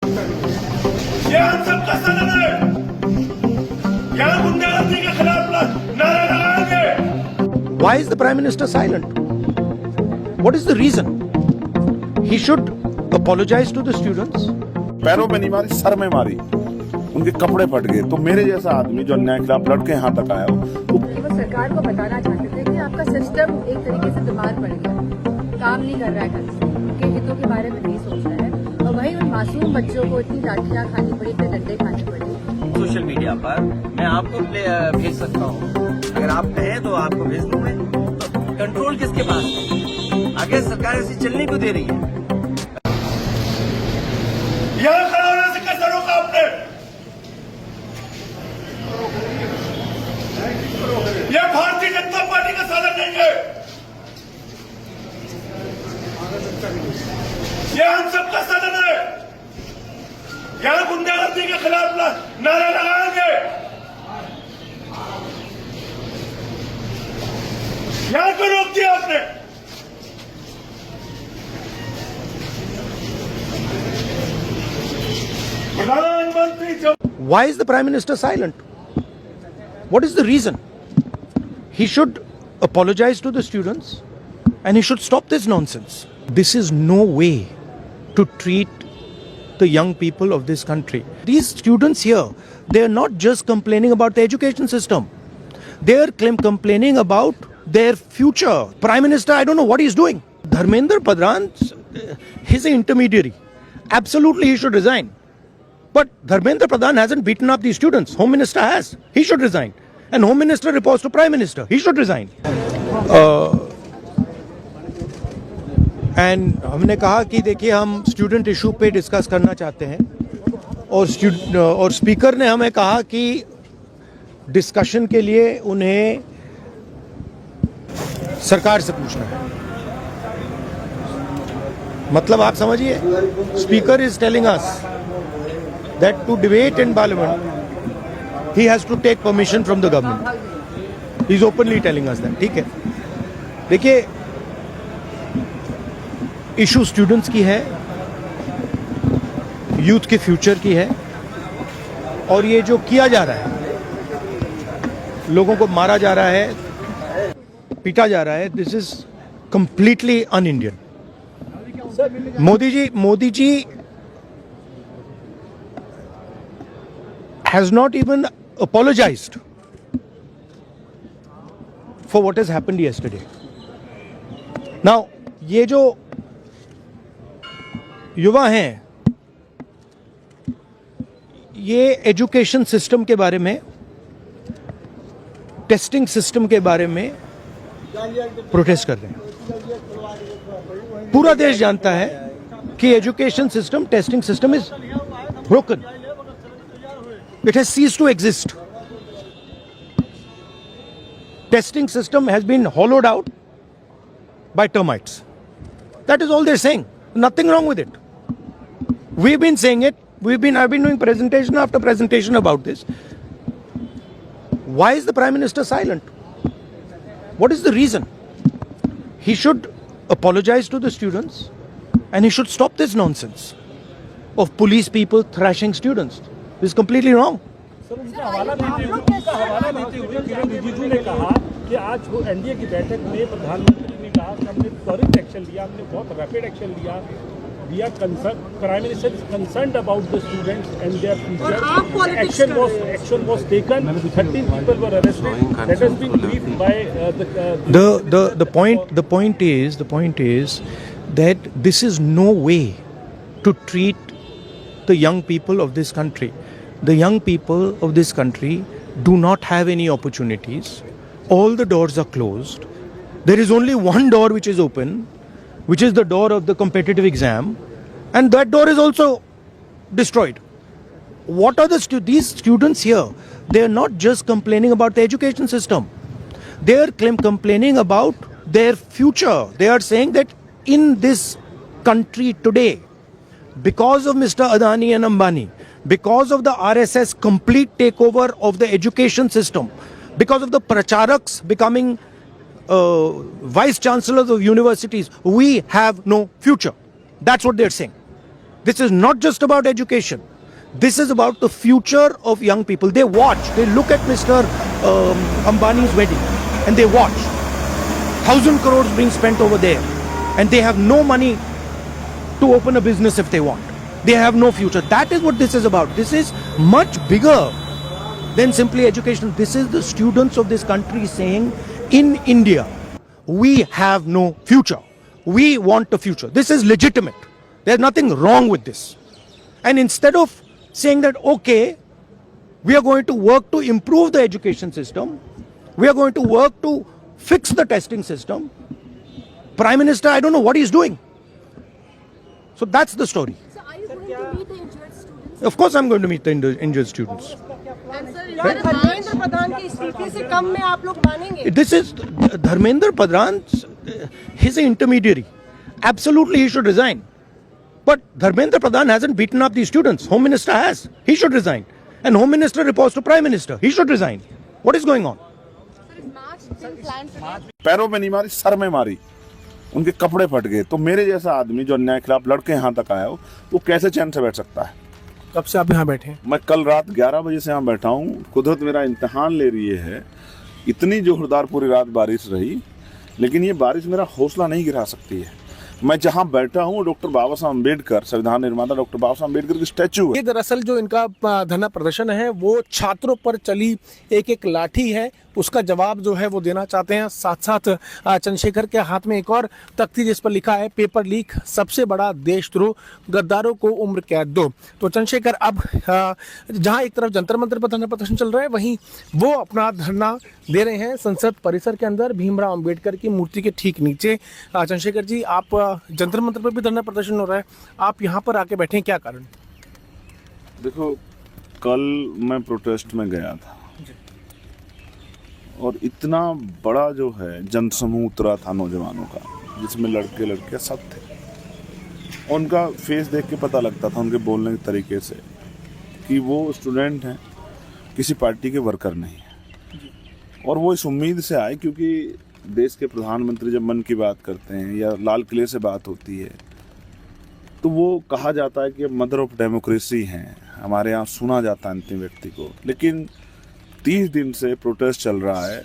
ये हम सबका सदन है, यहाँ गुंडागर्दी के खिलाफ नारा लगाएंगे। Why is the Prime Minister silent? What is the reason? He should apologize to the students. पैरों में नहीं मारी, सर में मारी, उनके कपड़े फट गए। तो मेरे जैसा आदमी जो अन्याय के खिलाफ लड़के यहाँ तक आया वो सरकार को बताना चाहते थे कि आपका सिस्टम एक तरीके से बीमार पड़ गया, काम नहीं कर रहा है, उनके हितों के बारे में नहीं सोच रहा है, और वही उन मासूम बच्चों को इतनी लाठियां खानी पड़ी, इतने डंडे खाने पड़े। सोशल मीडिया पर मैं आपको भेज सकता हूँ, अगर आप कहें तो आपको भेज दूंगा। कंट्रोल किसके पास है? आगे सरकार ऐसी चलने को दे रही है। यहाँ खड़ा होने से कैसे रोका आपने? यह भारतीय जनता पार्टी का साधन नहीं है, यह हम सबका सदन है, यहाँ गुंडागर्दी के खिलाफ नारा लगाएंगे। यहाँ क्यों रोक दिया आपने? Why is the Prime Minister silent? What is the reason? He should apologize to the students and he should stop this nonsense. This is no way to treat the young people of this country. These students here, they are not just complaining about the education system. They are complaining about their future. Prime Minister, I don't know what he's doing. Dharmendra Pradhan, he's an intermediary. Absolutely, he should resign. But Dharmendra Pradhan hasn't beaten up these students. Home Minister has. He should resign. And Home Minister reports to Prime Minister. He should resign. And हमने कहा कि देखिए हम student issue पे discuss करना चाहते हैं और स्पीकर ने हमें कहा कि डिस्कशन के लिए उन्हें सरकार से पूछना है। मतलब आप समझिए, speaker is telling us that to debate in parliament he has to take permission from the government. He is openly telling us that. ठीक है, देखिए इशू स्टूडेंट्स की है, यूथ के फ्यूचर की है, और ये जो किया जा रहा है, लोगों को मारा जा रहा है, पीटा जा रहा है, this is completely un Indian. Modi ji has not even apologized for what has happened yesterday. Now, ये जो युवा हैं, ये एजुकेशन सिस्टम के बारे में, टेस्टिंग सिस्टम के बारे में प्रोटेस्ट कर रहे हैं। पूरा देश जानता है कि education system, testing system is broken. It has ceased to exist. Testing system has been hollowed out by termites. That is all they're saying. Nothing wrong with it. We've been saying it. I've been doing presentation after presentation about this. Why is the Prime Minister silent? What is the reason? He should apologize to the students and he should stop this nonsense of police people thrashing students. This is completely wrong. Sir, उनका हवाला देते हुए किरण रिजिजू ने कहा कि आज वो NDA की बैठक में प्रधानमंत्री ने कहा कि हमने त्वरित एक्शन लिया, हमने बहुत रैपिड एक्शन लिया। Prime Minister is concerned about the students and their future. Action was taken. 13 people were arrested. That has been briefed by the point is that this is no way to treat the young people of this country. The young people of this country do not have any opportunities. All the doors are closed. There is only one door which is open, which is the door of the competitive exam, and that door is also destroyed. What are these students here? They are not just complaining about the education system. They are complaining about their future. They are saying that in this country today, because of Mr. Adani and Ambani, because of the RSS complete takeover of the education system, because of the pracharaks becoming vice chancellors of universities, we have no future. That's what they're saying. This is not just about education. This is about the future of young people. They watch, they look at Mr. Ambani's wedding and they watch. 1,000 crores being spent over there and they have no money to open a business if they want. They have no future. That is what this is about. This is much bigger than simply education. This is the students of this country saying, in India, we have no future. We want a future. This is legitimate. There's nothing wrong with this. And instead of saying that, okay, we are going to work to improve the education system, we are going to work to fix the testing system, Prime Minister, I don't know what he's doing. So that's the story. So are you going to meet the injured students? Of course I'm going to meet the injured students. And sir, is क्या there a Dharmendra Pradhan के इस्तीफे से कम में आप लोग मानेंगे? This is Dharmendra Pradhan, he's an intermediary. Absolutely he should resign. But Dharmendra Pradhan hasn't beaten up these students. Home Minister has. He should resign. And Home Minister reports to Prime Minister. He should resign. What is going on? Sir, is March still planned today? पैरों में नहीं मारी, sir में मारी, उनके कपड़े फट गए। तो मेरे जैसा आदमी जो अन्याय के खिलाफ लड़के यहाँ तक आया हो, वो कैसे चैन से बैठ सकता है? कब से आप यहाँ बैठे हैं? मैं कल रात 11 बजे से यहाँ बैठा हूँ। कुदरत मेरा इम्तिहान ले रही है। इतनी जोरदार पूरी रात बारिश रही, लेकिन ये बारिश मेरा हौसला नहीं गिरा सकती है। मैं जहाँ बैठा हूँ, डॉक्टर बाबा साहब अम्बेडकर, संविधान निर्माता डॉक्टर बाबा साहब अम्बेडकर की स्टैचू है। ये दरअसल जो इनका धरना प्रदर्शन है वो छात्रों पर चली एक लाठी है, उसका जवाब जो है वो देना चाहते हैं। साथ साथ चंद्रशेखर के हाथ में एक और तख्ती जिस पर लिखा है पेपर लीक, सबसे बड़ा देशद्रोह, गद्दारों को उम्र कैद दो। तो चंद्रशेखर अब जहां एक तरफ जंतर मंतर पर धरना प्रदर्शन चल रहा है, वहीं वो अपना धरना दे रहे हैं संसद परिसर के अंदर भीमराव अंबेडकर की मूर्ति के ठीक नीचे। चंद्रशेखर जी, आप जंतर मंतर पर भी धरना प्रदर्शन हो रहा है, आप यहाँ पर आके बैठे हैं, क्या कारण? देखो, कल मैं प्रोटेस्ट में गया था और इतना बड़ा जो है जनसमूह उतरा था नौजवानों का, जिसमें लड़के लड़के सब थे। उनका फेस देख के पता लगता था, उनके बोलने के तरीके से, कि वो स्टूडेंट हैं, किसी पार्टी के वर्कर नहीं है। और वो इस उम्मीद से आए, क्योंकि देश के प्रधानमंत्री जब मन की बात करते हैं या लाल किले से बात होती है, तो वो कहा जाता है कि मदर ऑफ डेमोक्रेसी हैं, हमारे यहाँ सुना जाता है अंतिम व्यक्ति को। लेकिन 30 दिन से प्रोटेस्ट चल रहा है,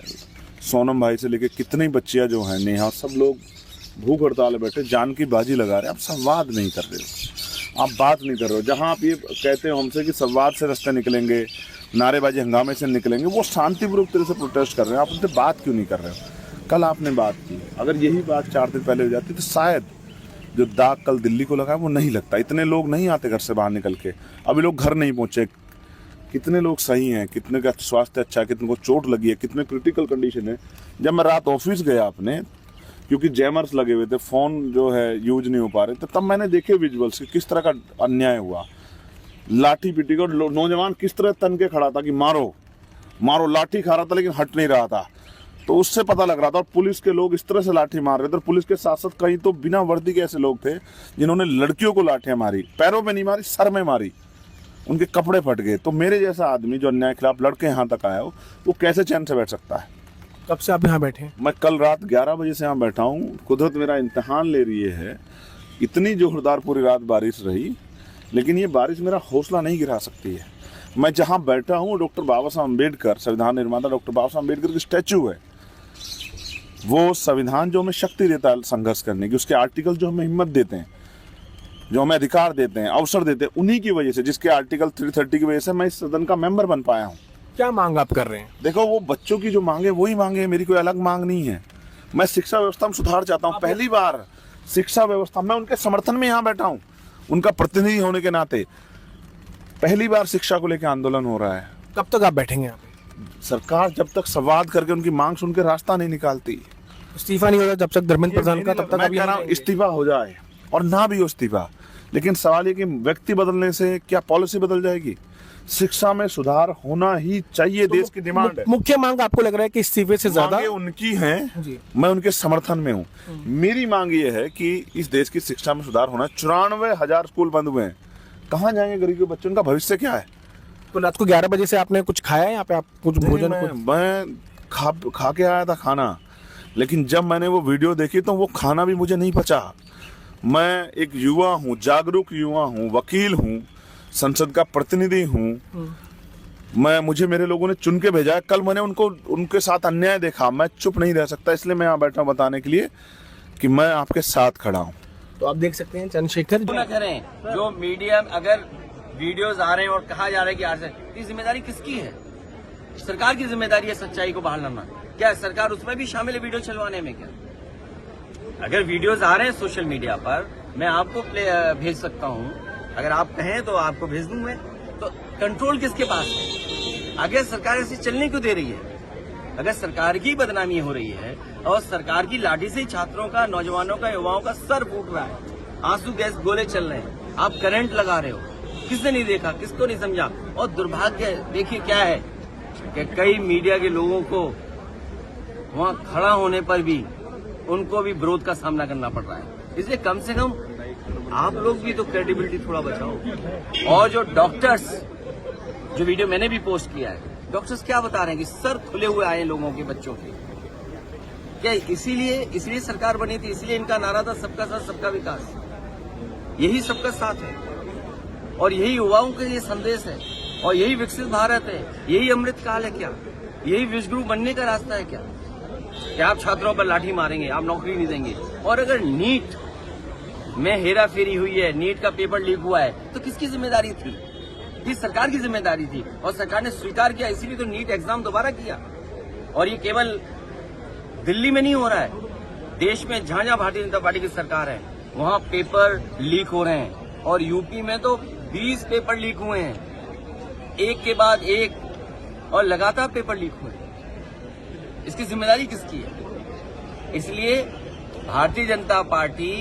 सोनम भाई से लेके कितनी बच्चियां जो हैं, नेहा, सब लोग भूख हड़ताल बैठे, जान की बाजी लगा रहे हैं। आप संवाद नहीं कर रहे हो, आप बात नहीं कर रहे हो। जहां आप ये कहते हो हमसे कि संवाद से रास्ते निकलेंगे, नारेबाजी हंगामे से निकलेंगे, वो शांतिपूर्वक तरह से प्रोटेस्ट कर रहे हैं। आप उनसे बात क्यों नहीं कर रहे हो? कल आपने बात की, अगर यही बात 4 दिन पहले हो जाती तो शायद जो दाग कल दिल्ली को लगा वो नहीं लगता। इतने लोग नहीं आते घर से बाहर निकल के, अभी लोग घर नहीं पहुंचे। कितने लोग सही हैं, कितने का स्वास्थ्य अच्छा है, कितने को चोट लगी है, कितने क्रिटिकल कंडीशन है। जब मैं रात ऑफिस गया अपने, क्योंकि जैमर्स लगे हुए थे, फ़ोन जो है यूज नहीं हो पा रहे थे, तब मैंने देखे विजुअल्स कि किस तरह का अन्याय हुआ। लाठी पीटी को नौजवान किस तरह तन के खड़ा था कि मारो मारो, लाठी खा रहा था लेकिन हट नहीं रहा था। तो उससे पता लग रहा था। और पुलिस के लोग इस तरह से लाठी मार रहे थे। पुलिस के साथ साथ कहीं तो बिना वर्दी के ऐसे लोग थे जिन्होंने लड़कियों को लाठियां मारी, पैरों में नहीं मारी, सर में मारी, उनके कपड़े फट गए। तो मेरे जैसा आदमी जो अन्याय के खिलाफ लड़के यहाँ तक आया हो, वो कैसे चैन से बैठ सकता है? कब से आप यहाँ बैठे हैं? मैं कल रात 11 बजे से यहाँ बैठा हूँ। कुदरत मेरा इम्तिहान ले रही है। इतनी जोरदार पूरी रात बारिश रही, लेकिन ये बारिश मेरा हौसला नहीं गिरा सकती है। मैं जहाँ बैठा हूँ, डॉक्टर बाबा साहब अम्बेडकर, संविधान निर्माता डॉक्टर बाबा साहब अम्बेडकर की स्टैचू है। वो संविधान जो हमें शक्ति देता है संघर्ष करने की, उसके आर्टिकल जो हमें हिम्मत देते हैं, जो हमें अधिकार देते हैं, अवसर देते हैं, उन्हीं की वजह से, जिसके आर्टिकल 330 की वजह से मैं इस सदन का मेंबर बन पाया हूँ। क्या मांग आप कर रहे हैं? देखो, वो बच्चों की जो मांगे वही मांगे, मेरी कोई अलग मांग नहीं है। मैं शिक्षा व्यवस्था में सुधार चाहता हूँ। पहली बार शिक्षा व्यवस्था, मैं उनके समर्थन में यहाँ बैठा हूँ, उनका प्रतिनिधि होने के नाते पहली बार शिक्षा को लेकर आंदोलन हो रहा है। कब तक आप बैठेंगे यहाँ पे? सरकार जब तक संवाद करके उनकी मांग सुन के रास्ता नहीं निकालती, इस्तीफा नहीं होता जब तक धर्मेंद्र प्रधान का, तब तक मैं कह रहा हूँ इस्तीफा हो जाए और ना भी हो इस्तीफा, लेकिन सवाल ये कि व्यक्ति बदलने से क्या पॉलिसी बदल जाएगी? शिक्षा में सुधार होना ही चाहिए, देश की डिमांड है। मुख्य मांग आपको लग रहा है कि इस्तीफे से ज्यादा मांगे उनकी हैं, जी। मैं उनके समर्थन में हूँ। मेरी मांग ये है कि इस देश की शिक्षा में सुधार होना। 94,000 स्कूल बंद हुए हैं, कहाँ जाएंगे गरीब के बच्चों? उनका भविष्य क्या है? तो रात को 11 बजे से आपने कुछ खाया है यहाँ पे? आप कुछ भोजन मैं खा के आया था खाना, लेकिन जब मैंने वो वीडियो देखी तो वो खाना भी मुझे नहीं पचा। मैं एक युवा हूँ, जागरूक युवा हूँ, वकील हूँ, संसद का प्रतिनिधि हूँ। मुझे मेरे लोगों ने चुन के भेजा है। कल मैंने उनके साथ अन्याय देखा, मैं चुप नहीं रह सकता, इसलिए मैं यहाँ बैठा हूँ बताने के लिए कि मैं आपके साथ खड़ा हूँ। तो आप देख सकते हैं चंद्रशेखर ना करें जो मीडिया अगर वीडियोस आ रहे हैं और कहा जा रहा है कि आज की जिम्मेदारी किसकी है? सरकार की जिम्मेदारी है सच्चाई को बाहर लाना। क्या सरकार उसमें भी शामिल है वीडियो चलवाने में? क्या अगर वीडियोस आ रहे हैं सोशल मीडिया पर, मैं आपको भेज सकता हूं, अगर आप कहें तो आपको भेज दूं मैं। तो कंट्रोल किसके पास है? आगे सरकार ऐसी चलने क्यों दे रही है? अगर सरकार की बदनामी हो रही है और सरकार की लाठी से छात्रों का, नौजवानों का, युवाओं का सर फूट रहा है, आंसू गैस गोले चल रहे हैं, आप करंट लगा रहे हो, किसने नहीं देखा, किसको नहीं समझा? और दुर्भाग्य देखिए क्या है कि कई मीडिया के लोगों को वहां खड़ा होने पर भी उनको भी विरोध का सामना करना पड़ रहा है। इसलिए कम से कम आप लोग भी तो क्रेडिबिलिटी थोड़ा बचाओ। और जो डॉक्टर्स, जो वीडियो मैंने भी पोस्ट किया है, डॉक्टर्स क्या बता रहे हैं कि सर खुले हुए आए लोगों के, बच्चों के। क्या इसीलिए सरकार बनी थी? इसलिए इनका नारा था सबका साथ सबका विकास। यही सबका साथ है और यही युवाओं का ये संदेश है और यही विकसित भारत है, यही अमृत काल है। क्या यही विश्वगुरु बनने का रास्ता है? क्या आप छात्रों पर लाठी मारेंगे, आप नौकरी नहीं देंगे? और अगर नीट में हेरा फेरी हुई है, नीट का पेपर लीक हुआ है, तो किसकी जिम्मेदारी थी? ये सरकार की जिम्मेदारी थी और सरकार ने स्वीकार किया, इसीलिए तो नीट एग्जाम दोबारा किया। और ये केवल दिल्ली में नहीं हो रहा है, देश में जहां जहां भारतीय जनता पार्टी की सरकार है वहां पेपर लीक हो रहे हैं। और यूपी में तो 20 पेपर लीक हुए हैं, एक के बाद एक, और लगातार पेपर लीक हुए। इसकी जिम्मेदारी किसकी है? इसलिए भारतीय जनता पार्टी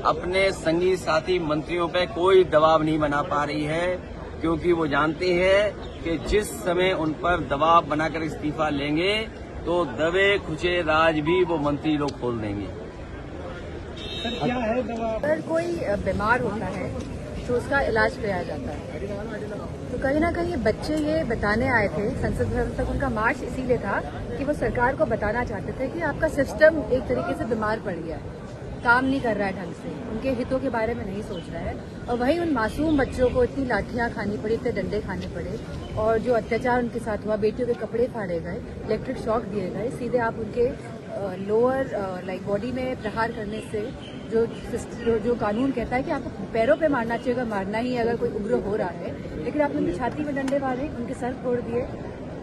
अपने संगी साथी मंत्रियों पे कोई दबाव नहीं बना पा रही है, क्योंकि वो जानते हैं कि जिस समय उन पर दबाव बनाकर इस्तीफा लेंगे तो दबे खुचे राज भी वो मंत्री लोग खोल देंगे। अगर कोई बीमार होता है तो उसका इलाज कराया जाता है। तो कहीं ना कहीं बच्चे ये बताने आए थे संसद भवन तक, उनका मार्च इसीलिए था कि वो सरकार को बताना चाहते थे कि आपका सिस्टम एक तरीके से बीमार पड़ गया है, काम नहीं कर रहा है ढंग से, उनके हितों के बारे में नहीं सोच रहा है। और वहीं उन मासूम बच्चों को इतनी लाठियां खानी पड़ी, इतने डंडे खाने पड़े, और जो अत्याचार उनके साथ हुआ, बेटियों के कपड़े फाड़े गए, इलेक्ट्रिक शॉक दिए गए, सीधे आप उनके लोअर बॉडी में प्रहार करने से जो कानून कहता है कि आपको पैरों पे मारना चाहिए, मारना ही अगर कोई उग्र हो रहा है, लेकिन आपने उनकी छाती में डंडे मारे, उनके सर फोड़ दिए।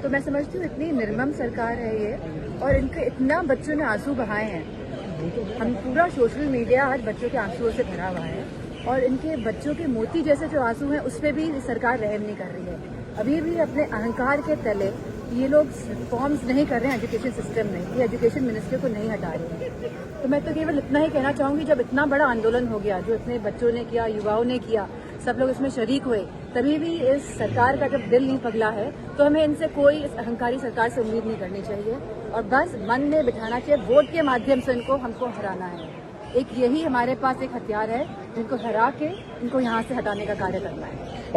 तो मैं समझती हूँ इतनी निर्मम सरकार है ये, और इनके इतना बच्चों ने आंसू बहाए हैं। हम पूरा सोशल मीडिया आज बच्चों के आंसुओं से भरा हुआ है, और इनके बच्चों के मोती जैसे जो आंसू हैं उस पर भी सरकार रहम नहीं कर रही है। अभी भी अपने अहंकार के तले ये लोग रिफॉर्म्स नहीं कर रहे हैं एजुकेशन सिस्टम में, ये एजुकेशन मिनिस्टर को नहीं हटा रहे हैं। तो मैं तो केवल इतना ही कहना चाहूंगी, जब इतना बड़ा आंदोलन हो गया, जो इतने बच्चों ने किया, युवाओं ने किया, सब लोग इसमें शरीक हुए, तभी भी इस सरकार का जब दिल नहीं पगला है तो हमें इनसे कोई, इस अहंकारी सरकार से उम्मीद नहीं करनी चाहिए, और बस मन में बिठाना चाहिए, वोट के माध्यम से हमको हराना है। एक यही हमारे पास एक हथियार है, जिनको हरा के इनको यहाँ से हटाने का कार्य करना है।